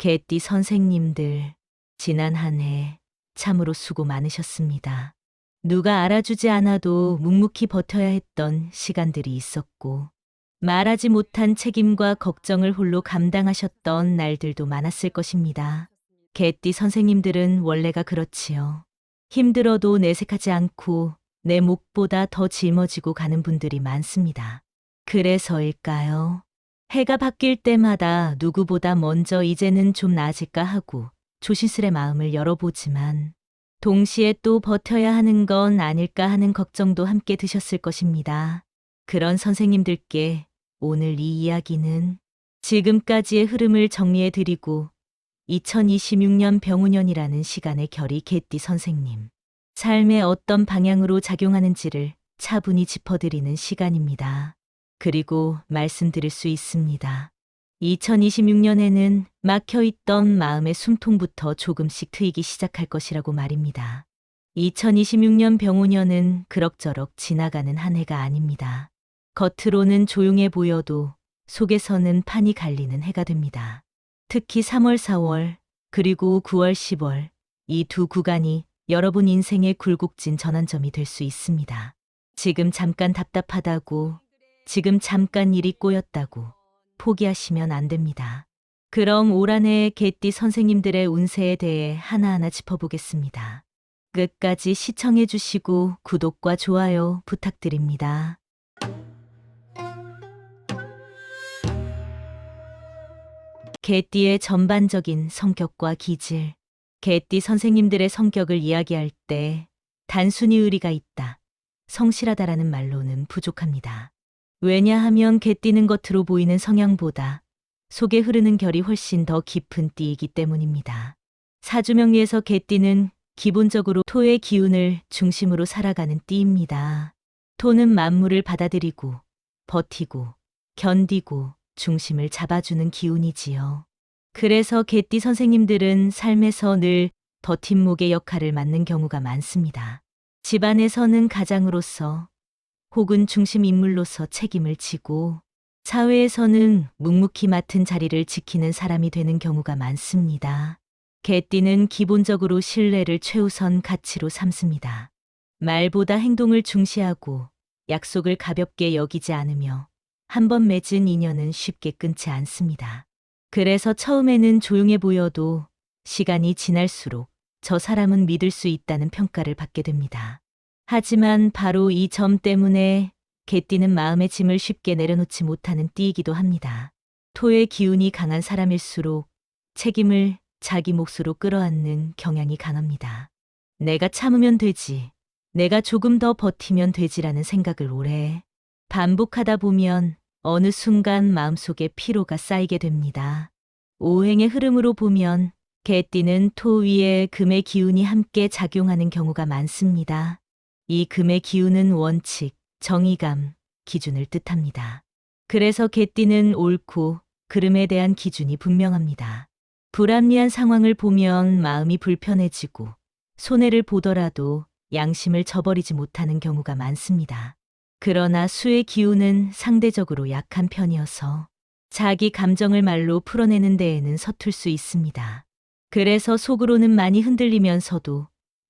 개띠 선생님들, 지난 한 해 참으로 수고 많으셨습니다. 누가 알아주지 않아도 묵묵히 버텨야 했던 시간들이 있었고, 말하지 못한 책임과 걱정을 홀로 감당하셨던 날들도 많았을 것입니다. 개띠 선생님들은 원래가 그렇지요. 힘들어도 내색하지 않고 내 목보다 더 짊어지고 가는 분들이 많습니다. 그래서일까요? 해가 바뀔 때마다 누구보다 먼저 이제는 좀 나아질까 하고 조심스레 마음을 열어보지만 동시에 또 버텨야 하는 건 아닐까 하는 걱정도 함께 드셨을 것입니다. 그런 선생님들께 오늘 이 이야기는 지금까지의 흐름을 정리해드리고 2026년 병우년이라는 시간의 결이 개띠 선생님, 삶에 어떤 방향으로 작용하는지를 차분히 짚어드리는 시간입니다. 그리고 말씀드릴 수 있습니다. 2026년에는 막혀있던 마음의 숨통부터 조금씩 트이기 시작할 것이라고 말입니다. 2026년 병우년은 그럭저럭 지나가는 한 해가 아닙니다. 겉으로는 조용해 보여도 속에서는 판이 갈리는 해가 됩니다. 특히 3월, 4월, 그리고 9월, 10월, 이 두 구간이 여러분 인생의 굴곡진 전환점이 될 수 있습니다. 지금 잠깐 답답하다고, 지금 잠깐 일이 꼬였다고 포기하시면 안 됩니다. 그럼 올 한 해 개띠 선생님들의 운세에 대해 하나하나 짚어보겠습니다. 끝까지 시청해 주시고 구독과 좋아요 부탁드립니다. 개띠의 전반적인 성격과 기질. 개띠 선생님들의 성격을 이야기할 때 단순히 의리가 있다, 성실하다라는 말로는 부족합니다. 왜냐하면 개띠는 겉으로 보이는 성향보다 속에 흐르는 결이 훨씬 더 깊은 띠이기 때문입니다. 사주명리에서 개띠는 기본적으로 토의 기운을 중심으로 살아가는 띠입니다. 토는 만물을 받아들이고 버티고 견디고 중심을 잡아주는 기운이지요. 그래서 개띠 선생님들은 삶에서 늘 버팀목의 역할을 맡는 경우가 많습니다. 집안에서는 가장으로서 혹은 중심 인물로서 책임을 지고 사회에서는 묵묵히 맡은 자리를 지키는 사람이 되는 경우가 많습니다. 개띠는 기본적으로 신뢰를 최우선 가치로 삼습니다. 말보다 행동을 중시하고 약속을 가볍게 여기지 않으며 한번 맺은 인연은 쉽게 끊지 않습니다. 그래서 처음에는 조용해 보여도 시간이 지날수록 저 사람은 믿을 수 있다는 평가를 받게 됩니다. 하지만 바로 이 점 때문에 개띠는 마음의 짐을 쉽게 내려놓지 못하는 띠이기도 합니다. 토의 기운이 강한 사람일수록 책임을 자기 몫으로 끌어안는 경향이 강합니다. 내가 참으면 되지, 내가 조금 더 버티면 되지라는 생각을 오래 반복하다 보면 어느 순간 마음속에 피로가 쌓이게 됩니다. 오행의 흐름으로 보면 개띠는 토 위에 금의 기운이 함께 작용하는 경우가 많습니다. 이 금의 기운은 원칙, 정의감, 기준을 뜻합니다. 그래서 개띠는 옳고 그름에 대한 기준이 분명합니다. 불합리한 상황을 보면 마음이 불편해지고 손해를 보더라도 양심을 저버리지 못하는 경우가 많습니다. 그러나 수의 기운은 상대적으로 약한 편이어서 자기 감정을 말로 풀어내는 데에는 서툴 수 있습니다. 그래서 속으로는 많이 흔들리면서도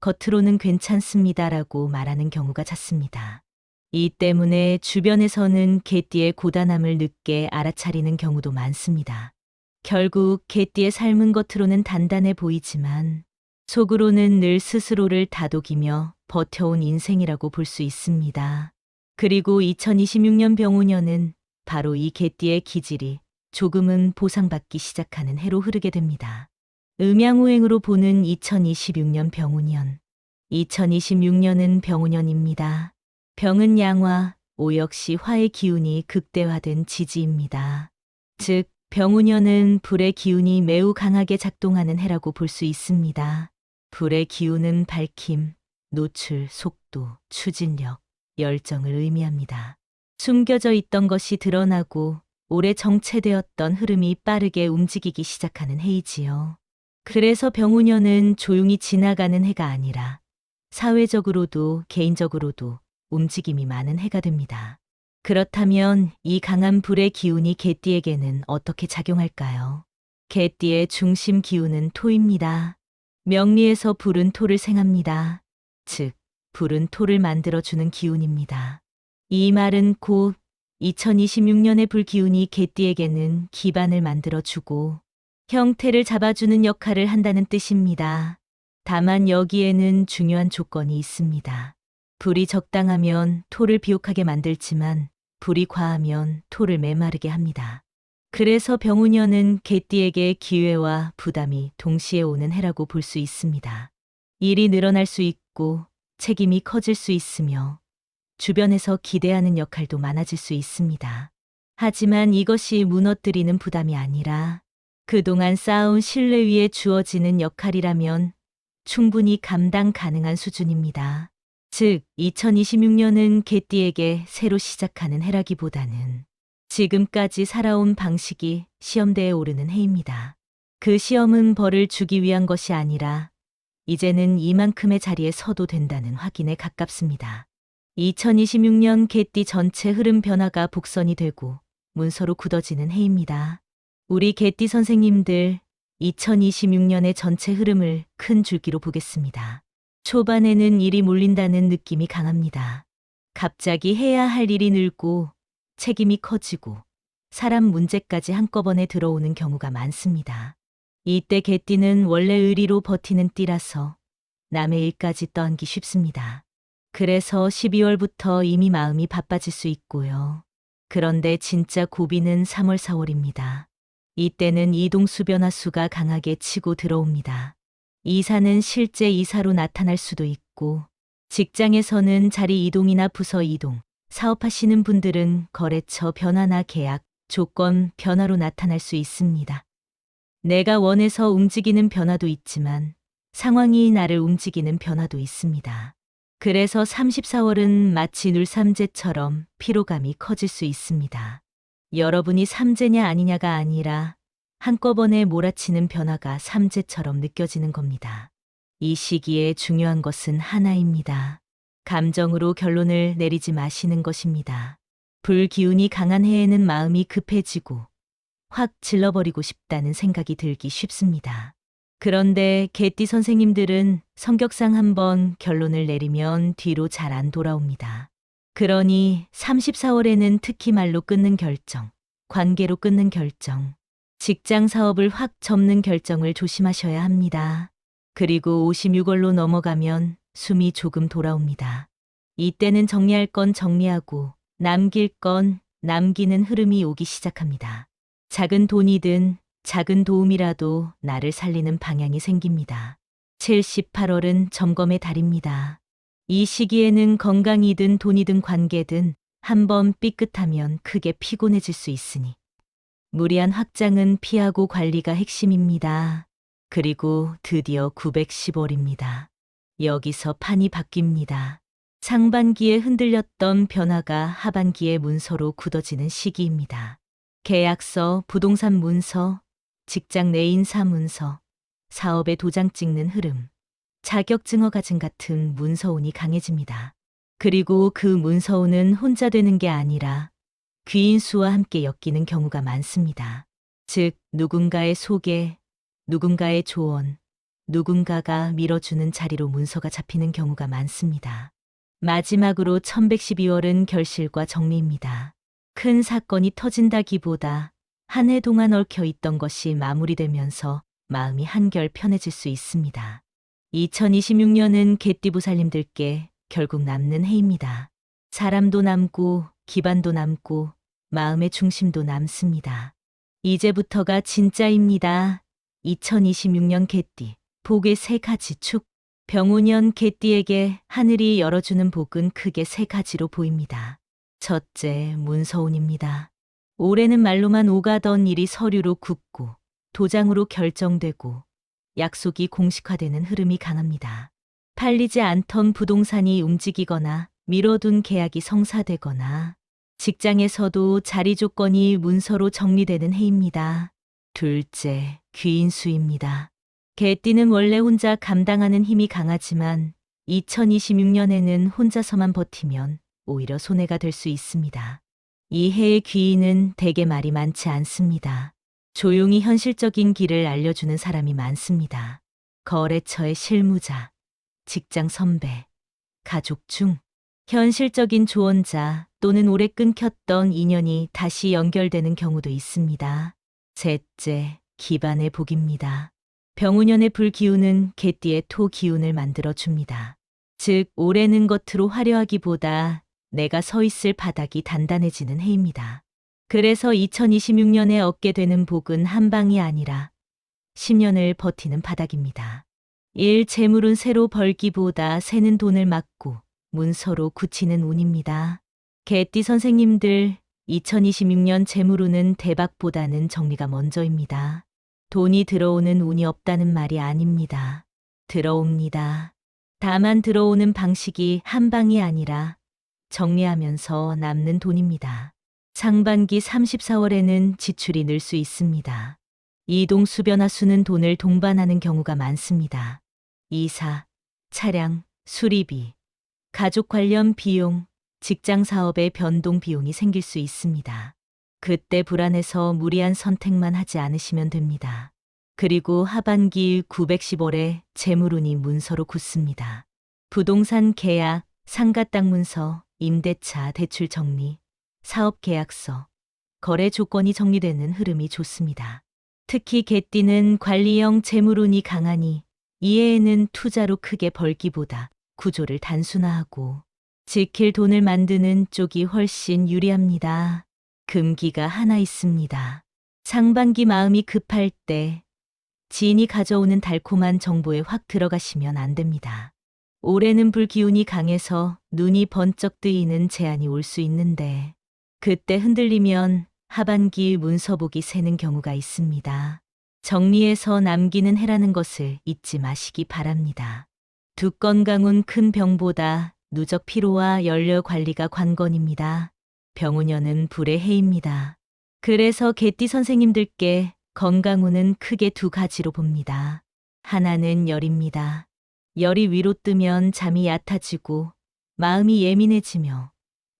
겉으로는 괜찮습니다라고 말하는 경우가 잦습니다. 이 때문에 주변에서는 개띠의 고단함을 늦게 알아차리는 경우도 많습니다. 결국 개띠의 삶은 겉으로는 단단해 보이지만 속으로는 늘 스스로를 다독이며 버텨온 인생이라고 볼 수 있습니다. 그리고 2026년 병우년은 바로 이 개띠의 기질이 조금은 보상받기 시작하는 해로 흐르게 됩니다. 음양오행으로 보는 2026년 병우년. 2026년은 병우년입니다. 병은 양화, 오 역시 화의 기운이 극대화된 지지입니다. 즉, 병우년은 불의 기운이 매우 강하게 작동하는 해라고 볼 수 있습니다. 불의 기운은 밝힘, 노출, 속도, 추진력, 열정을 의미합니다. 숨겨져 있던 것이 드러나고 오래 정체되었던 흐름이 빠르게 움직이기 시작하는 해이지요. 그래서 병우년은 조용히 지나가는 해가 아니라 사회적으로도 개인적으로도 움직임이 많은 해가 됩니다. 그렇다면 이 강한 불의 기운이 개띠에게는 어떻게 작용할까요? 개띠의 중심 기운은 토입니다. 명리에서 불은 토를 생합니다. 즉, 불은 토를 만들어주는 기운입니다. 이 말은 곧 2026년의 불기운이 개띠에게는 기반을 만들어주고 형태를 잡아주는 역할을 한다는 뜻입니다. 다만 여기에는 중요한 조건이 있습니다. 불이 적당하면 토를 비옥하게 만들지만 불이 과하면 토를 메마르게 합니다. 그래서 병운년은 개띠에게 기회와 부담이 동시에 오는 해라고 볼 수 있습니다. 일이 늘어날 수 있고 책임이 커질 수 있으며 주변에서 기대하는 역할도 많아질 수 있습니다. 하지만 이것이 무너뜨리는 부담이 아니라 그동안 쌓아온 신뢰 위에 주어지는 역할이라면 충분히 감당 가능한 수준입니다. 즉, 2026년은 개띠에게 새로 시작하는 해라기보다는 지금까지 살아온 방식이 시험대에 오르는 해입니다. 그 시험은 벌을 주기 위한 것이 아니라 이제는 이만큼의 자리에 서도 된다는 확인에 가깝습니다. 2026년 개띠 전체 흐름 변화가 복선이 되고 문서로 굳어지는 해입니다. 우리 개띠 선생님들 2026년의 전체 흐름을 큰 줄기로 보겠습니다. 초반에는 일이 몰린다는 느낌이 강합니다. 갑자기 해야 할 일이 늘고 책임이 커지고 사람 문제까지 한꺼번에 들어오는 경우가 많습니다. 이때 개띠는 원래 의리로 버티는 띠라서 남의 일까지 떠안기 쉽습니다. 그래서 12월부터 이미 마음이 바빠질 수 있고요. 그런데 진짜 고비는 3월, 4월입니다. 이때는 이동수 변화수가 강하게 치고 들어옵니다. 이사는 실제 이사로 나타날 수도 있고 직장에서는 자리 이동이나 부서 이동, 사업하시는 분들은 거래처 변화나 계약, 조건 변화로 나타날 수 있습니다. 내가 원해서 움직이는 변화도 있지만 상황이 나를 움직이는 변화도 있습니다. 그래서 34월은 마치 눌삼재처럼 피로감이 커질 수 있습니다. 여러분이 삼재냐 아니냐가 아니라 한꺼번에 몰아치는 변화가 삼재처럼 느껴지는 겁니다. 이 시기에 중요한 것은 하나입니다. 감정으로 결론을 내리지 마시는 것입니다. 불기운이 강한 해에는 마음이 급해지고 확 질러버리고 싶다는 생각이 들기 쉽습니다. 그런데 개띠 선생님들은 성격상 한번 결론을 내리면 뒤로 잘 안 돌아옵니다. 그러니 34월에는 특히 말로 끊는 결정, 관계로 끊는 결정, 직장 사업을 확 접는 결정을 조심하셔야 합니다. 그리고 56월로 넘어가면 숨이 조금 돌아옵니다. 이때는 정리할 건 정리하고 남길 건 남기는 흐름이 오기 시작합니다. 작은 돈이든 작은 도움이라도 나를 살리는 방향이 생깁니다. 78월은 점검의 달입니다. 이 시기에는 건강이든 돈이든 관계든 한번 삐끗하면 크게 피곤해질 수 있으니 무리한 확장은 피하고 관리가 핵심입니다. 그리고 드디어 910월입니다. 여기서 판이 바뀝니다. 상반기에 흔들렸던 변화가 하반기에 문서로 굳어지는 시기입니다. 계약서, 부동산 문서, 직장 내 인사 문서, 사업에 도장 찍는 흐름, 자격증허 가증 같은 문서운이 강해집니다. 그리고 그 문서운은 혼자 되는 게 아니라 귀인수와 함께 엮이는 경우가 많습니다. 즉, 누군가의 소개, 누군가의 조언, 누군가가 밀어주는 자리로 문서가 잡히는 경우가 많습니다. 마지막으로 1112월은 결실과 정리입니다. 큰 사건이 터진다기보다 한 해 동안 얽혀 있던 것이 마무리되면서 마음이 한결 편해질 수 있습니다. 2026년은 개띠부살님들께 결국 남는 해입니다. 사람도 남고 기반도 남고 마음의 중심도 남습니다. 이제부터가 진짜입니다. 2026년 개띠, 복의 세 가지 축. 병오년 개띠에게 하늘이 열어주는 복은 크게 세 가지로 보입니다. 첫째, 문서운입니다. 올해는 말로만 오가던 일이 서류로 굳고 도장으로 결정되고 약속이 공식화되는 흐름이 강합니다. 팔리지 않던 부동산이 움직이거나 미뤄둔 계약이 성사되거나 직장에서도 자리 조건이 문서로 정리되는 해입니다. 둘째, 귀인수입니다. 개띠는 원래 혼자 감당하는 힘이 강하지만 2026년에는 혼자서만 버티면 오히려 손해가 될 수 있습니다. 이 해의 귀인은 대개 말이 많지 않습니다. 조용히 현실적인 길을 알려주는 사람이 많습니다. 거래처의 실무자, 직장 선배, 가족 중 현실적인 조언자 또는 오래 끊겼던 인연이 다시 연결되는 경우도 있습니다. 셋째, 기반의 복입니다. 병운년의 불기운은 개띠의 토기운을 만들어줍니다. 즉, 오래는 겉으로 화려하기보다 내가 서 있을 바닥이 단단해지는 해입니다. 그래서 2026년에 얻게 되는 복은 한 방이 아니라 10년을 버티는 바닥입니다. 재물은 새로 벌기보다 새는 돈을 막고 문서로 굳히는 운입니다. 개띠 선생님들, 2026년 재물운은 대박보다는 정리가 먼저입니다. 돈이 들어오는 운이 없다는 말이 아닙니다. 들어옵니다. 다만 들어오는 방식이 한 방이 아니라 정리하면서 남는 돈입니다. 상반기 34월에는 지출이 늘 수 있습니다. 이동 수변화수는 돈을 동반하는 경우가 많습니다. 이사, 차량, 수리비, 가족 관련 비용, 직장 사업의 변동 비용이 생길 수 있습니다. 그때 불안해서 무리한 선택만 하지 않으시면 됩니다. 그리고 하반기 910월에 재물운이 문서로 굳습니다. 부동산 계약, 상가 땅 문서, 임대차 대출 정리, 사업 계약서, 거래 조건이 정리되는 흐름이 좋습니다. 특히 개띠는 관리형 재물운이 강하니 이해에는 투자로 크게 벌기보다 구조를 단순화하고 지킬 돈을 만드는 쪽이 훨씬 유리합니다. 금기가 하나 있습니다. 상반기 마음이 급할 때 지인이 가져오는 달콤한 정보에 확 들어가시면 안 됩니다. 올해는 불기운이 강해서 눈이 번쩍 뜨이는 제안이 올 수 있는데 그때 흔들리면 하반기 문서복이 새는 경우가 있습니다. 정리해서 남기는 해라는 것을 잊지 마시기 바랍니다. 두 건강운 큰 병보다 누적 피로와 연료 관리가 관건입니다. 병운년은 불의 해입니다. 그래서 개띠 선생님들께 건강운은 크게 두 가지로 봅니다. 하나는 열입니다. 열이 위로 뜨면 잠이 얕아지고 마음이 예민해지며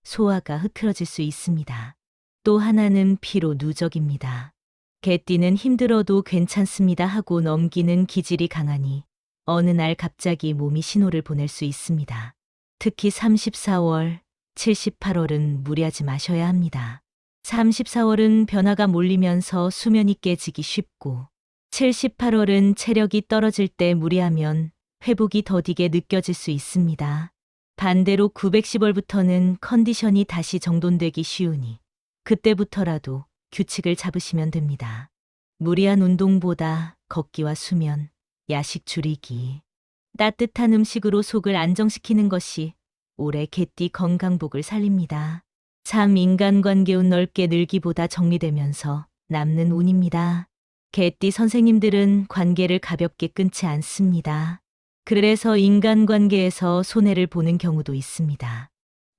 소화가 흐트러질 수 있습니다. 또 하나는 피로 누적입니다. 개띠는 힘들어도 괜찮습니다 하고 넘기는 기질이 강하니 어느 날 갑자기 몸이 신호를 보낼 수 있습니다. 특히 34월, 78월은 무리하지 마셔야 합니다. 34월은 변화가 몰리면서 수면이 깨지기 쉽고 78월은 체력이 떨어질 때 무리하면 회복이 더디게 느껴질 수 있습니다. 반대로 910월부터는 컨디션이 다시 정돈되기 쉬우니 그때부터라도 규칙을 잡으시면 됩니다. 무리한 운동보다 걷기와 수면, 야식 줄이기, 따뜻한 음식으로 속을 안정시키는 것이 올해 개띠 건강복을 살립니다. 참 인간관계운 넓게 늘기보다 정리되면서 남는 운입니다. 개띠 선생님들은 관계를 가볍게 끊지 않습니다. 그래서 인간관계에서 손해를 보는 경우도 있습니다.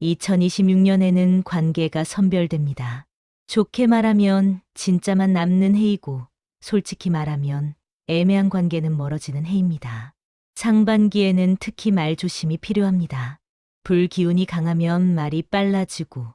2026년에는 관계가 선별됩니다. 좋게 말하면 진짜만 남는 해이고 솔직히 말하면 애매한 관계는 멀어지는 해입니다. 상반기에는 특히 말조심이 필요합니다. 불기운이 강하면 말이 빨라지고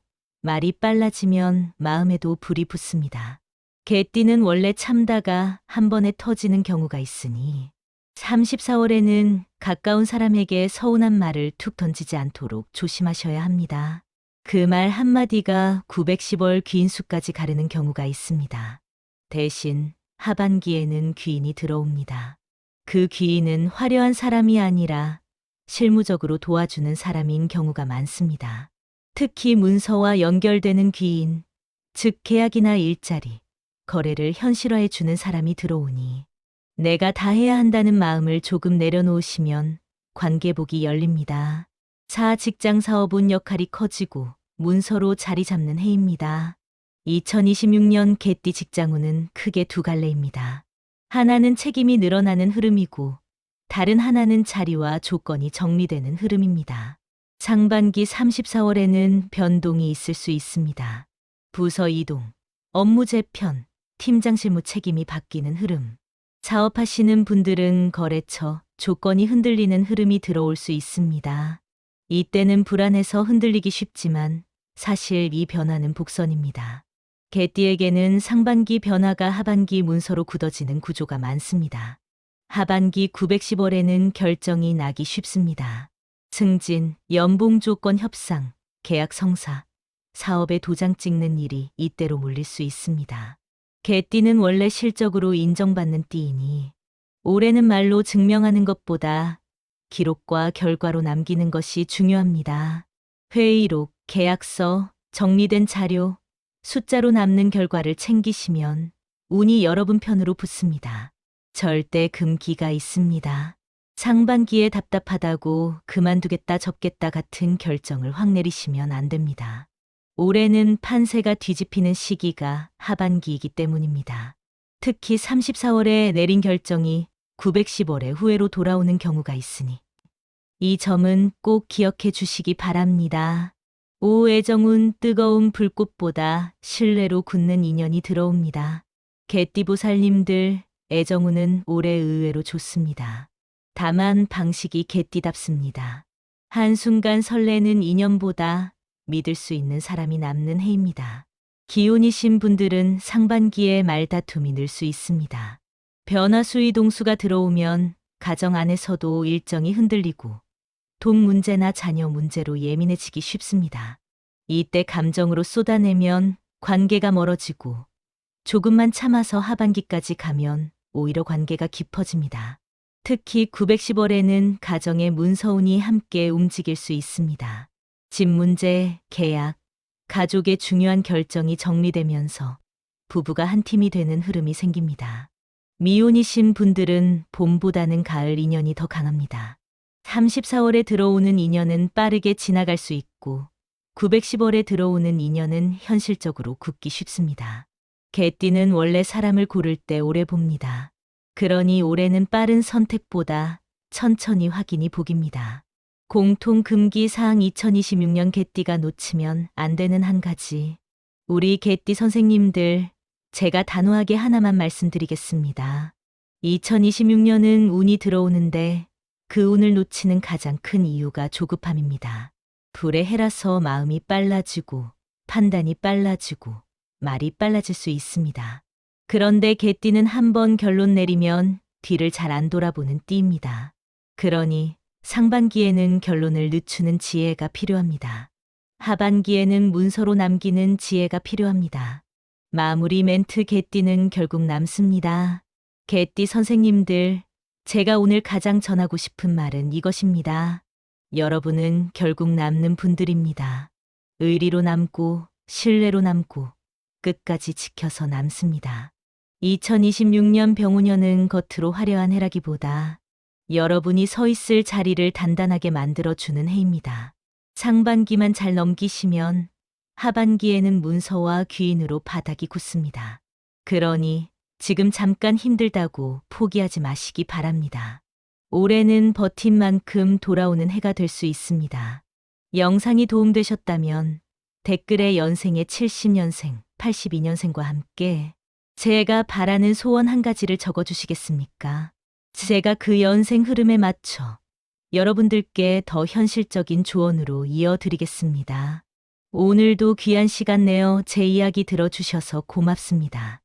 말이 빨라지면 마음에도 불이 붙습니다. 개띠는 원래 참다가 한 번에 터지는 경우가 있으니 34월에는 가까운 사람에게 서운한 말을 툭 던지지 않도록 조심하셔야 합니다. 그 말 한마디가 910월 귀인수까지 가르는 경우가 있습니다. 대신 하반기에는 귀인이 들어옵니다. 그 귀인은 화려한 사람이 아니라 실무적으로 도와주는 사람인 경우가 많습니다. 특히 문서와 연결되는 귀인, 즉 계약이나 일자리, 거래를 현실화해 주는 사람이 들어오니 내가 다 해야 한다는 마음을 조금 내려놓으시면 관계복이 열립니다. 직장 사업운 역할이 커지고 문서로 자리 잡는 해입니다. 2026년 개띠 직장운은 크게 두 갈래입니다. 하나는 책임이 늘어나는 흐름이고 다른 하나는 자리와 조건이 정리되는 흐름입니다. 상반기 34월에는 변동이 있을 수 있습니다. 부서 이동, 업무 재편, 팀장 실무 책임이 바뀌는 흐름. 사업하시는 분들은 거래처, 조건이 흔들리는 흐름이 들어올 수 있습니다. 이때는 불안해서 흔들리기 쉽지만 사실 이 변화는 복선입니다. 개띠에게는 상반기 변화가 하반기 문서로 굳어지는 구조가 많습니다. 하반기 910월에는 결정이 나기 쉽습니다. 승진, 연봉 조건 협상, 계약 성사, 사업에 도장 찍는 일이 이때로 몰릴 수 있습니다. 개띠는 원래 실적으로 인정받는 띠이니 올해는 말로 증명하는 것보다 기록과 결과로 남기는 것이 중요합니다. 회의록, 계약서, 정리된 자료, 숫자로 남는 결과를 챙기시면 운이 여러분 편으로 붙습니다. 절대 금기가 있습니다. 상반기에 답답하다고 그만두겠다 접겠다 같은 결정을 확 내리시면 안 됩니다. 올해는 판세가 뒤집히는 시기가 하반기이기 때문입니다. 특히 34월에 내린 결정이 910월에 후회로 돌아오는 경우가 있으니 이 점은 꼭 기억해 주시기 바랍니다. 오애정운 뜨거운 불꽃보다 신뢰로 굳는 인연이 들어옵니다. 개띠보살님들, 애정운은 올해 의외로 좋습니다. 다만 방식이 개띠답습니다. 한순간 설레는 인연보다 믿을 수 있는 사람이 남는 해입니다. 기혼이신 분들은 상반기에 말다툼이 늘 수 있습니다. 변화수의 동수가 들어오면 가정 안에서도 일정이 흔들리고 돈 문제나 자녀 문제로 예민해지기 쉽습니다. 이때 감정으로 쏟아내면 관계가 멀어지고 조금만 참아서 하반기까지 가면 오히려 관계가 깊어집니다. 특히 910월에는 가정의 문서운이 함께 움직일 수 있습니다. 집 문제, 계약, 가족의 중요한 결정이 정리되면서 부부가 한 팀이 되는 흐름이 생깁니다. 미혼이신 분들은 봄보다는 가을 인연이 더 강합니다. 34월에 들어오는 인연은 빠르게 지나갈 수 있고 910월에 들어오는 인연은 현실적으로 굳기 쉽습니다. 개띠는 원래 사람을 고를 때 오래 봅니다. 그러니 올해는 빠른 선택보다 천천히 확인이 복입니다. 공통 금기 사항 2026년 개띠가 놓치면 안 되는 한 가지. 우리 개띠 선생님들, 제가 단호하게 하나만 말씀드리겠습니다. 2026년은 운이 들어오는데 그 운을 놓치는 가장 큰 이유가 조급함입니다. 불의 해라서 마음이 빨라지고 판단이 빨라지고 말이 빨라질 수 있습니다. 그런데 개띠는 한번 결론 내리면 뒤를 잘 안 돌아보는 띠입니다. 그러니 상반기에는 결론을 늦추는 지혜가 필요합니다. 하반기에는 문서로 남기는 지혜가 필요합니다. 마무리 멘트 개띠는 결국 남습니다. 개띠 선생님들, 제가 오늘 가장 전하고 싶은 말은 이것입니다. 여러분은 결국 남는 분들입니다. 의리로 남고 신뢰로 남고 끝까지 지켜서 남습니다. 2026년 병우년은 겉으로 화려한 해라기보다 여러분이 서 있을 자리를 단단하게 만들어주는 해입니다. 상반기만 잘 넘기시면 하반기에는 문서와 귀인으로 바닥이 굳습니다. 그러니 지금 잠깐 힘들다고 포기하지 마시기 바랍니다. 올해는 버틴 만큼 돌아오는 해가 될 수 있습니다. 영상이 도움되셨다면 댓글에 연생의 70년생, 82년생과 함께 제가 바라는 소원 한 가지를 적어주시겠습니까? 제가 그 연생 흐름에 맞춰 여러분들께 더 현실적인 조언으로 이어드리겠습니다. 오늘도 귀한 시간 내어 제 이야기 들어주셔서 고맙습니다.